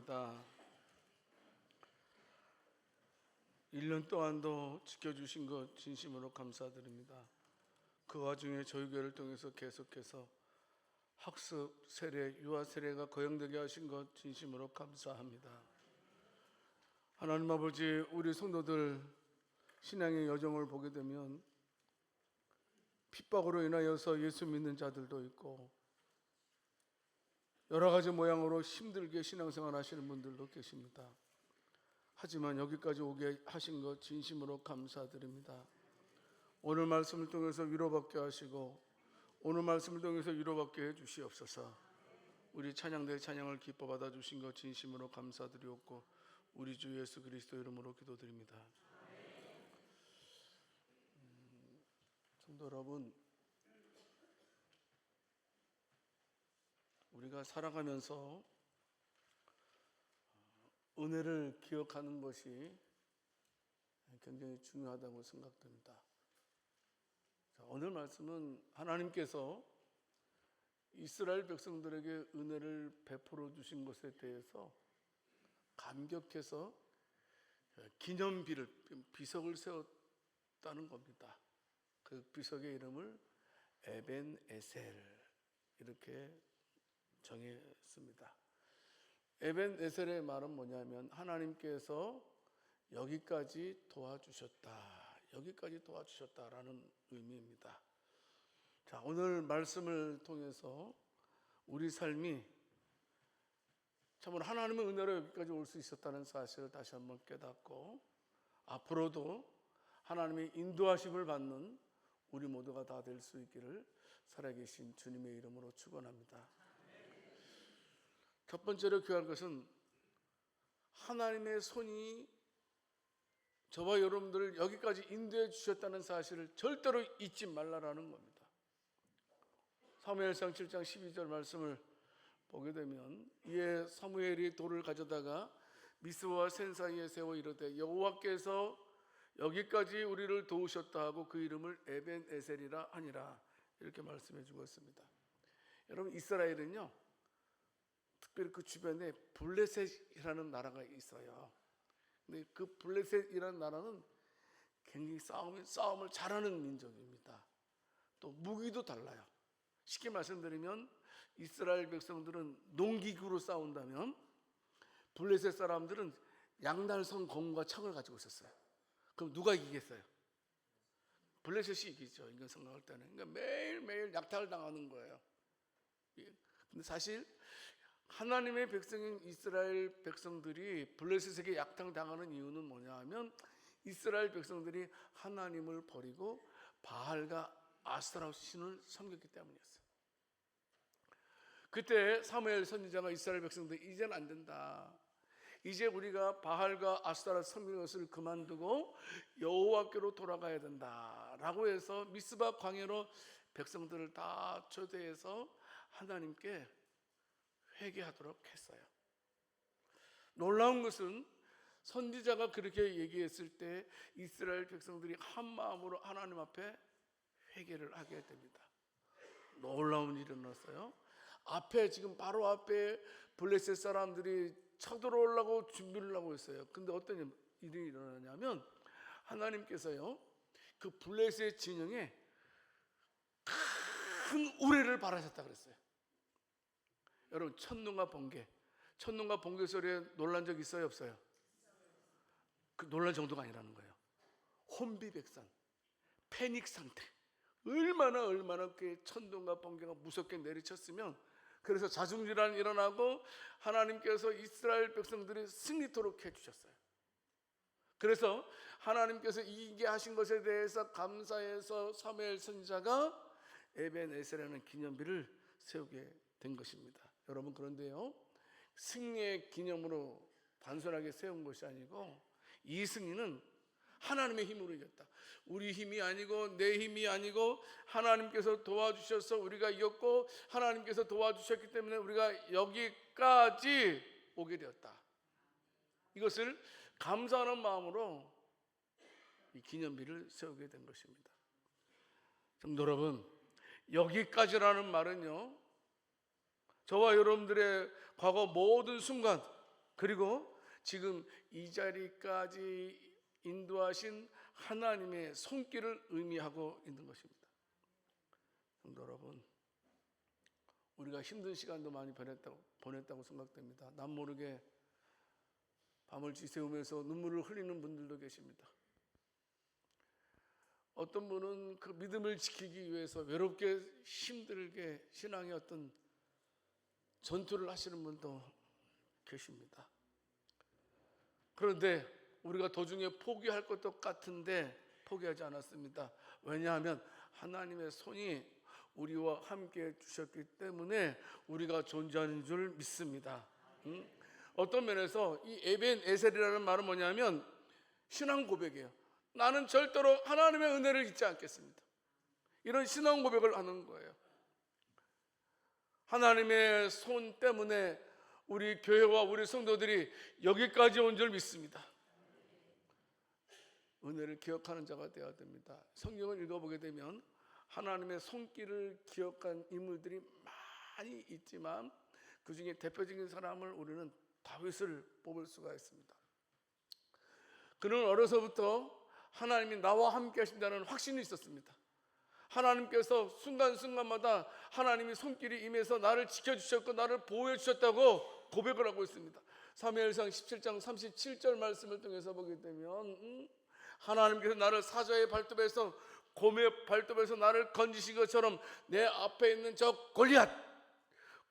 감사합니다. 1년 동안도 지켜주신 것 진심으로 감사드립니다. 그 와중에 저희 교회를 통해서 계속해서 학습 세례, 유아 세례가 거행되게 하신 것 진심으로 감사합니다. 하나님 아버지, 우리 성도들 신앙의 여정을 보게 되면 핍박으로 인하여서 예수 믿는 자들도 있고 여러 가지 모양으로 힘들게 신앙생활 하시는 분들도 계십니다. 하지만 여기까지 오게 하신 것 진심으로 감사드립니다. 오늘 말씀을 통해서 위로받게 하시고 오늘 말씀을 통해서 위로받게 해주시옵소서. 우리 찬양대의 찬양을 기뻐 받아주신 것 진심으로 감사드리옵고 우리 주 예수 그리스도 이름으로 기도드립니다. 성도 여러분, 우리가 살아가면서 은혜를 기억하는 것이 굉장히 중요하다고 생각됩니다. 오늘 말씀은 하나님께서 이스라엘 백성들에게 은혜를 베풀어 주신 것에 대해서 감격해서 기념비를, 비석을 세웠다는 겁니다. 그 비석의 이름을 에벤에셀 이렇게 정했습니다. 에벤에셀의 말은 뭐냐면 하나님께서 여기까지 도와주셨다, 여기까지 도와주셨다라는 의미입니다. 자, 오늘 말씀을 통해서 우리 삶이 참으로 하나님의 은혜로 여기까지 올 수 있었다는 사실을 다시 한번 깨닫고 앞으로도 하나님의 인도하심을 받는 우리 모두가 다 될 수 있기를 살아계신 주님의 이름으로 축원합니다. 첫 번째로 교할 것은 하나님의 손이 저와 여러분들을 여기까지 인도해 주셨다는 사실을 절대로 잊지 말라라는 겁니다. 사무엘상 7장 12절 말씀을 보게 되면 이에 사무엘이 돌을 가져다가 미스와 센 사이에 세워 이르되 여호와께서 여기까지 우리를 도우셨다 하고 그 이름을 에벤에셀이라 하니라 이렇게 말씀해 주고 있습니다. 여러분, 이스라엘은요 특별히 그 주변에 블레셋이라는 나라가 있어요. 근데 그 블레셋이라는 나라는 굉장히 싸움을 잘하는 민족입니다. 또 무기도 달라요. 쉽게 말씀드리면 이스라엘 백성들은 농기구로 싸운다면 블레셋 사람들은 양날선 검과 창을 가지고 있었어요. 그럼 누가 이기겠어요? 블레셋이 이기죠, 인간 생각할 때는. 그러니까 매일매일 약탈을 당하는 거예요. 근데 사실 하나님의 백성인 이스라엘 백성들이 블레셋에게 약탈당하는 이유는 뭐냐 하면 이스라엘 백성들이 하나님을 버리고 바알과 아스타라 신을 섬겼기 때문이었어요. 그때 사무엘 선지자가 이스라엘 백성들 이제는 안 된다, 이제 우리가 바알과 아스타라 섬기는 것을 그만두고 여호와께로 돌아가야 된다라고 해서 미스바 광야로 백성들을 다 초대해서 하나님께 회개하도록 했어요. 놀라운 것은 선지자가 그렇게 얘기했을 때 이스라엘 백성들이 한 마음으로 하나님 앞에 회개를 하게 됩니다. 놀라운 일이 일어났어요. 앞에 지금 바로 앞에 블레셋 사람들이 쳐들어오려고 준비를 하고 있어요. 근데 어떤 일이 일어나냐면 하나님께서요 그 블레셋 진영에 큰 우레를 바라셨다 그랬어요. 여러분, 천둥과 번개 소리에 놀란 적 있어요, 없어요? 그 놀랄 정도가 아니라는 거예요. 혼비백산, 패닉 상태. 얼마나 그 천둥과 번개가 무섭게 내리쳤으면, 그래서 자중질환이 일어나고 하나님께서 이스라엘 백성들이 승리토록 해주셨어요. 그래서 하나님께서 이기게 하신 것에 대해서 감사해서 사무엘 선지자가 에벤에셀이라는 기념비를 세우게 된 것입니다. 여러분, 그런데요 승리의 기념으로 단순하게 세운 것이 아니고 이 승리는 하나님의 힘으로 이겼다. 우리 힘이 아니고 내 힘이 아니고 하나님께서 도와주셔서 우리가 이겼고 하나님께서 도와주셨기 때문에 우리가 여기까지 오게 되었다. 이것을 감사하는 마음으로 이 기념비를 세우게 된 것입니다. 성도 여러분, 여기까지라는 말은요 저와 여러분들의 과거 모든 순간 그리고 지금 이 자리까지 인도하신 하나님의 손길을 의미하고 있는 것입니다. 성도 여러분, 우리가 힘든 시간도 많이 보냈다고 생각됩니다. 남 모르게 밤을 지새우면서 눈물을 흘리는 분들도 계십니다. 어떤 분은 그 믿음을 지키기 위해서 외롭게 힘들게 신앙의 어떤 전투를 하시는 분도 계십니다. 그런데 우리가 도중에 포기할 것도 같은데 포기하지 않았습니다. 왜냐하면 하나님의 손이 우리와 함께 주셨기 때문에 우리가 존재하는 줄 믿습니다. 어떤 면에서 이 에벤에셀이라는 말은 뭐냐면 신앙 고백이에요. 나는 절대로 하나님의 은혜를 잊지 않겠습니다. 이런 신앙 고백을 하는 거예요. 하나님의 손 때문에 우리 교회와 우리 성도들이 여기까지 온 줄 믿습니다. 은혜를 기억하는 자가 되어야 됩니다. 성경을 읽어보게 되면 하나님의 손길을 기억한 인물들이 많이 있지만 그 중에 대표적인 사람을 우리는 다윗을 뽑을 수가 있습니다. 그는 어려서부터 하나님이 나와 함께 하신다는 확신이 있었습니다. 하나님께서 순간순간마다 하나님이 손길이 임해서 나를 지켜주셨고 나를 보호해 주셨다고 고백을 하고 있습니다. 사무엘상 17장 37절 말씀을 통해서 보게 되면 하나님께서 나를 사자의 발톱에서 곰의 발톱에서 나를 건지신 것처럼 내 앞에 있는 저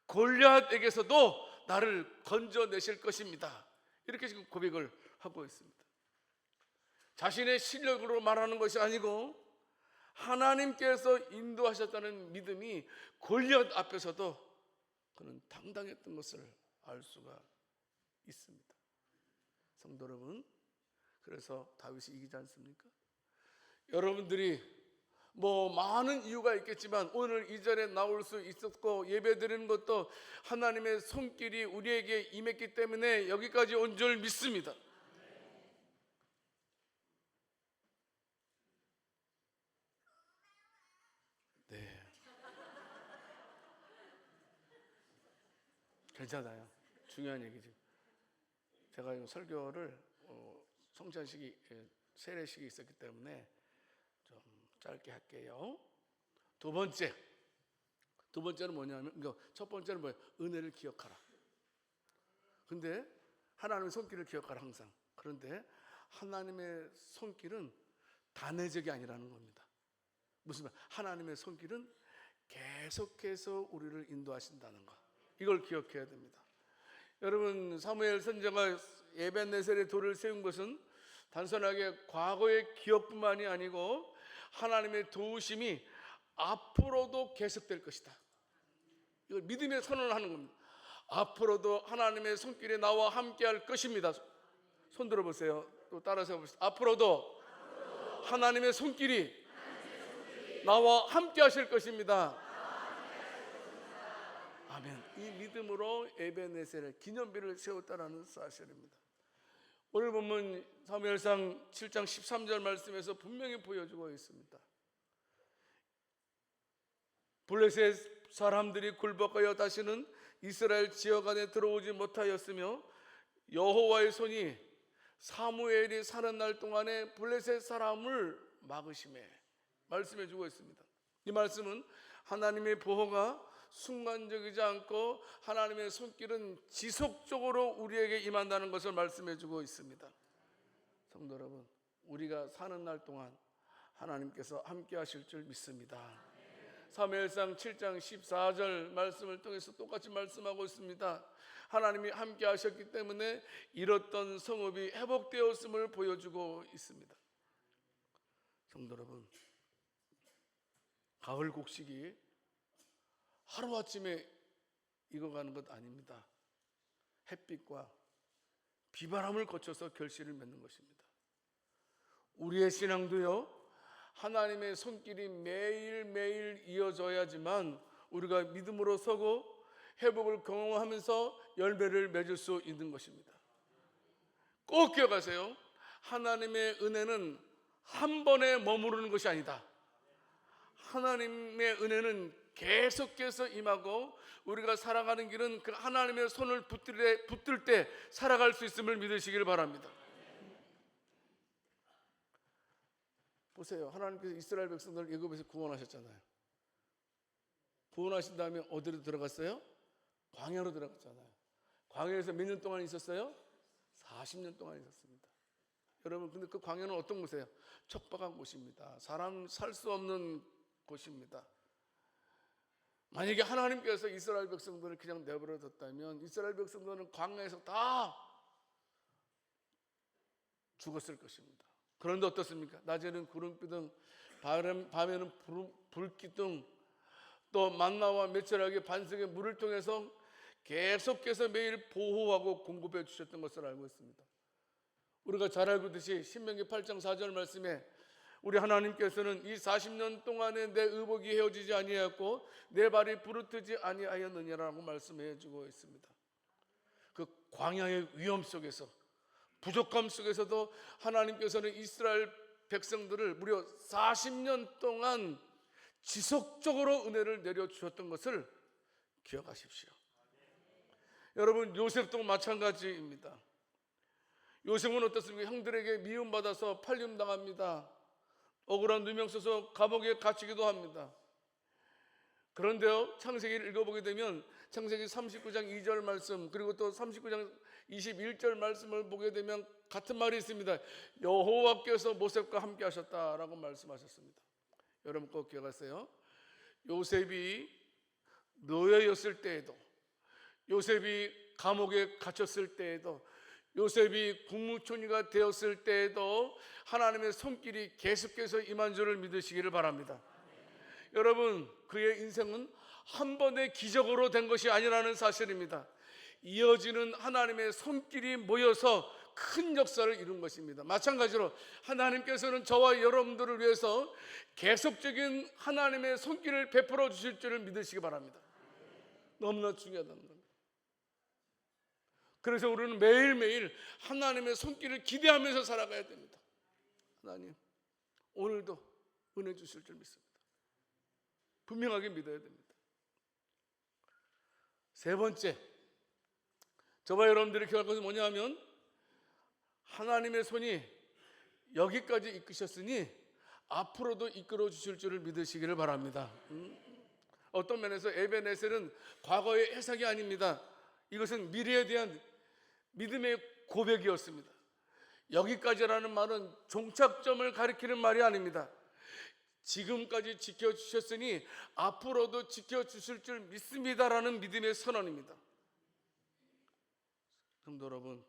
골리앗에게서도 나를 건져내실 것입니다. 이렇게 지금 고백을 하고 있습니다. 자신의 실력으로 말하는 것이 아니고 하나님께서 인도하셨다는 믿음이 골리앗 앞에서도 그는 당당했던 것을 알 수가 있습니다. 성도 여러분, 그래서 다윗이 이기지 않습니까? 여러분들이 많은 이유가 있겠지만 오늘 이 자리에 나올 수 있었고 예배드리는 것도 하나님의 손길이 우리에게 임했기 때문에 여기까지 온 줄 믿습니다. 네, 괜찮아요. 중요한 얘기죠. 제가 이 설교를 성찬식이 세례식이 있었기 때문에 좀 짧게 할게요. 두 번째는 뭐냐면 첫 번째는 뭐예요? 은혜를 기억하라. 근데 하나님의 손길을 기억하라 항상. 그런데 하나님의 손길은 단회적이 아니라는 겁니다. 무슨 말? 하나님의 손길은 계속해서 우리를 인도하신다는 것. 이걸 기억해야 됩니다. 여러분, 사무엘 선지자가 에벤에셀의 돌을 세운 것은 단순하게 과거의 기억뿐만이 아니고 하나님의 도우심이 앞으로도 계속될 것이다. 이걸 믿음의 선언을 하는 겁니다. 앞으로도 하나님의 손길이 나와 함께할 것입니다. 손 들어보세요. 또 따라서 해봅시다. 앞으로도 하나님의 손길이 나와 함께하실 것입니다. 아멘. 이 믿음으로 에벤에셀의 기념비를 세웠다라는 사실입니다. 오늘 보면 사무엘상 7장 13절 말씀에서 분명히 보여주고 있습니다. 블레셋 사람들이 굴복하여 다시는 이스라엘 지역 안에 들어오지 못하였으며 여호와의 손이 사무엘이 사는 날 동안에 블레셋 사람을 막으심에 말씀해 주고 있습니다. 이 말씀은 하나님의 보호가 순간적이지 않고 하나님의 손길은 지속적으로 우리에게 임한다는 것을 말씀해 주고 있습니다. 성도 여러분, 우리가 사는 날 동안 하나님께서 함께 하실 줄 믿습니다. 사무엘상 7장 14절 말씀을 통해서 똑같이 말씀하고 있습니다. 하나님이 함께 하셨기 때문에 잃었던 성읍이 회복되었음을 보여주고 있습니다. 성도 여러분, 가을 곡식이 하루아침에 익어가는 것 아닙니다. 햇빛과 비바람을 거쳐서 결실을 맺는 것입니다. 우리의 신앙도요, 하나님의 손길이 매일매일 이어져야지만 우리가 믿음으로 서고 회복을 경험하면서 열매를 맺을 수 있는 것입니다. 꼭 기억하세요. 하나님의 은혜는 한 번에 머무르는 것이 아니다. 하나님의 은혜는 계속해서 임하고 우리가 살아가는 길은 그 하나님의 손을 붙들 때 살아갈 수 있음을 믿으시길 바랍니다. 보세요. 하나님께서 이스라엘 백성들을 애굽에서 구원하셨잖아요. 구원하신 다음에 어디로 들어갔어요? 광야로 들어갔잖아요. 광야에서 몇 년 동안 있었어요? 40년 동안 있었습니다. 여러분, 근데 그 광야는 어떤 곳이에요? 척박한 곳입니다. 사람 살 수 없는 곳입니다. 만약에 하나님께서 이스라엘 백성들을 그냥 내버려 뒀다면 이스라엘 백성들은 광야에서 다 죽었을 것입니다. 그런데 어떻습니까? 낮에는 구름기둥, 밤에는 불기둥, 또 만나와 메추라기 반석의 물을 통해서 계속해서 매일 보호하고 공급해 주셨던 것을 알고 있습니다. 우리가 잘 알고 있듯이 신명기 8장 4절 말씀에 우리 하나님께서는 이 40년 동안에 내 의복이 헤어지지 아니하였고 내 발이 부르트지 아니하였느냐라고 말씀해 주고 있습니다. 그 광야의 위험 속에서, 부족함 속에서도 하나님께서는 이스라엘 백성들을 무려 40년 동안 지속적으로 은혜를 내려주셨던 것을 기억하십시오. 여러분, 요셉도 마찬가지입니다. 요셉은 어떻습니까? 형들에게 미움받아서 팔림당합니다. 억울한 누명 써서 감옥에 갇히기도 합니다. 그런데요, 창세기를 읽어보게 되면 창세기 39장 2절 말씀, 그리고 또 39장 21절 말씀을 보게 되면 같은 말이 있습니다. 여호와께서 모세과 함께 하셨다라고 말씀하셨습니다. 여러분 꼭 기억하세요. 요셉이 노예였을 때에도, 요셉이 감옥에 갇혔을 때에도, 요셉이 국무총리가 되었을 때에도 하나님의 손길이 계속해서 임한 줄을 믿으시기를 바랍니다. 여러분, 그의 인생은 한 번의 기적으로 된 것이 아니라는 사실입니다. 이어지는 하나님의 손길이 모여서 큰 역사를 이룬 것입니다. 마찬가지로 하나님께서는 저와 여러분들을 위해서 계속적인 하나님의 손길을 베풀어 주실 줄을 믿으시기 바랍니다. 너무나 중요하답니다. 그래서 우리는 매일매일 하나님의 손길을 기대하면서 살아가야 됩니다. 하나님, 오늘도 은혜 주실 줄 믿습니다. 분명하게 믿어야 됩니다. 세 번째, 저와 여러분들이 기억할 것은 뭐냐 하면 하나님의 손이 여기까지 이끄셨으니 앞으로도 이끌어 주실 줄을 믿으시기를 바랍니다. 어떤 면에서 에베네셀은 과거의 해석이 아닙니다. 이것은 미래에 대한 믿음의 고백이었습니다. 여기까지라는 말은 종착점을 가리키는 말이 아닙니다. 지금까지 지켜주셨으니 앞으로도 지켜주실 줄 믿습니다라는 믿음의 선언입니다. 성도 여러분,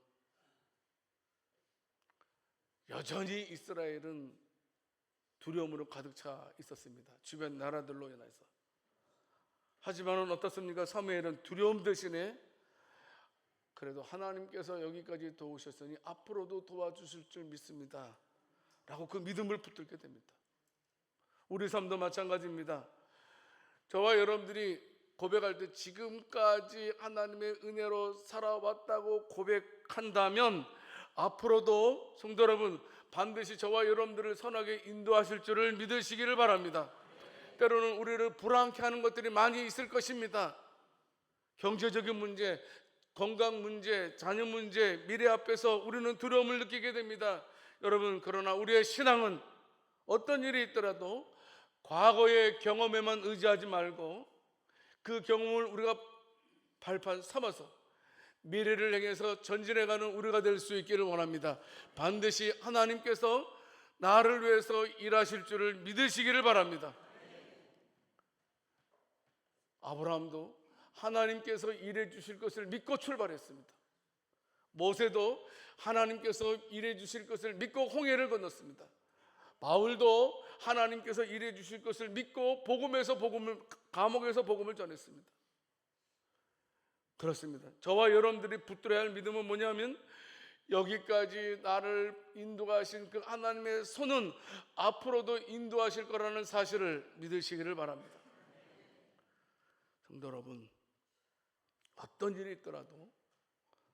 여전히 이스라엘은 두려움으로 가득 차 있었습니다. 주변 나라들로 인해서. 하지만은 어떻습니까? 사무엘은 두려움 대신에 그래도 하나님께서 여기까지 도우셨으니 앞으로도 도와주실 줄 믿습니다 라고 그 믿음을 붙들게 됩니다. 우리 삶도 마찬가지입니다. 저와 여러분들이 고백할 때 지금까지 하나님의 은혜로 살아왔다고 고백한다면 앞으로도 성도 여러분 반드시 저와 여러분들을 선하게 인도하실 줄을 믿으시기를 바랍니다. 때로는 우리를 불안케 하는 것들이 많이 있을 것입니다. 경제적인 문제, 건강 문제, 자녀 문제, 미래 앞에서 우리는 두려움을 느끼게 됩니다. 여러분, 그러나 우리의 신앙은 어떤 일이 있더라도 과거의 경험에만 의지하지 말고 그 경험을 우리가 발판 삼아서 미래를 향해서 전진해가는 우리가 될 수 있기를 원합니다. 반드시 하나님께서 나를 위해서 일하실 줄을 믿으시기를 바랍니다. 아브라함도 하나님께서 일해 주실 것을 믿고 출발했습니다. 모세도 하나님께서 일해 주실 것을 믿고 홍해를 건넜습니다. 바울도 하나님께서 일해 주실 것을 믿고 감옥에서 복음을 전했습니다. 그렇습니다. 저와 여러분들이 붙들어야 할 믿음은 뭐냐면 여기까지 나를 인도하신 그 하나님의 손은 앞으로도 인도하실 거라는 사실을 믿으시기를 바랍니다. 성도 여러분, 어떤 일이 있더라도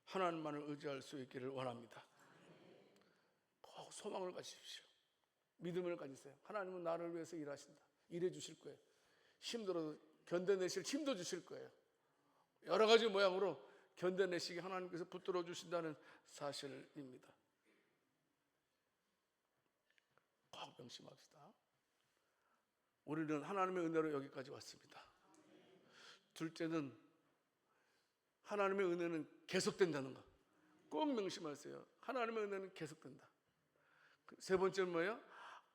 하나님만을 의지할 수 있기를 원합니다. 꼭 소망을 가지십시오. 믿음을 가지세요. 하나님은 나를 위해서 일하신다. 일해 주실 거예요. 힘들어도 견뎌내실 힘도 주실 거예요. 여러 가지 모양으로 견뎌내시게 하나님께서 붙들어 주신다는 사실입니다. 꼭 명심합시다. 우리는 하나님의 은혜로 여기까지 왔습니다. 둘째는 하나님의 은혜는 계속된다는 거. 꼭 명심하세요. 하나님의 은혜는 계속된다. 세 번째는 뭐예요?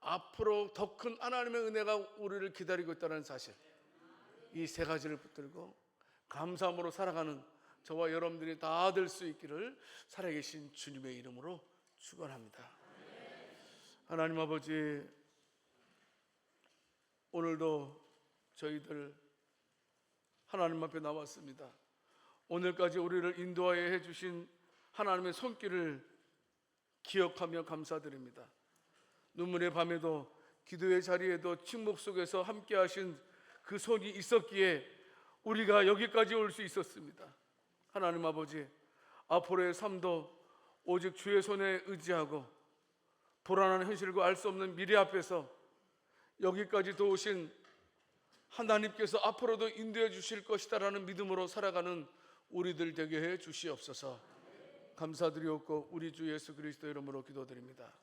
앞으로 더 큰 하나님의 은혜가 우리를 기다리고 있다는 사실. 이 세 가지를 붙들고 감사함으로 살아가는 저와 여러분들이 다 될 수 있기를 살아계신 주님의 이름으로 축원합니다. 하나님 아버지, 오늘도 저희들 하나님 앞에 나왔습니다. 오늘까지 우리를 인도하여 해주신 하나님의 손길을 기억하며 감사드립니다. 눈물의 밤에도 기도의 자리에도 침묵 속에서 함께 하신 그 손이 있었기에 우리가 여기까지 올 수 있었습니다. 하나님 아버지, 앞으로의 삶도 오직 주의 손에 의지하고 불안한 현실과 알 수 없는 미래 앞에서 여기까지 도우신 하나님께서 앞으로도 인도해 주실 것이다라는 믿음으로 살아가는 우리들 되게 해 주시옵소서. 감사드리옵고 우리 주 예수 그리스도 이름으로 기도드립니다.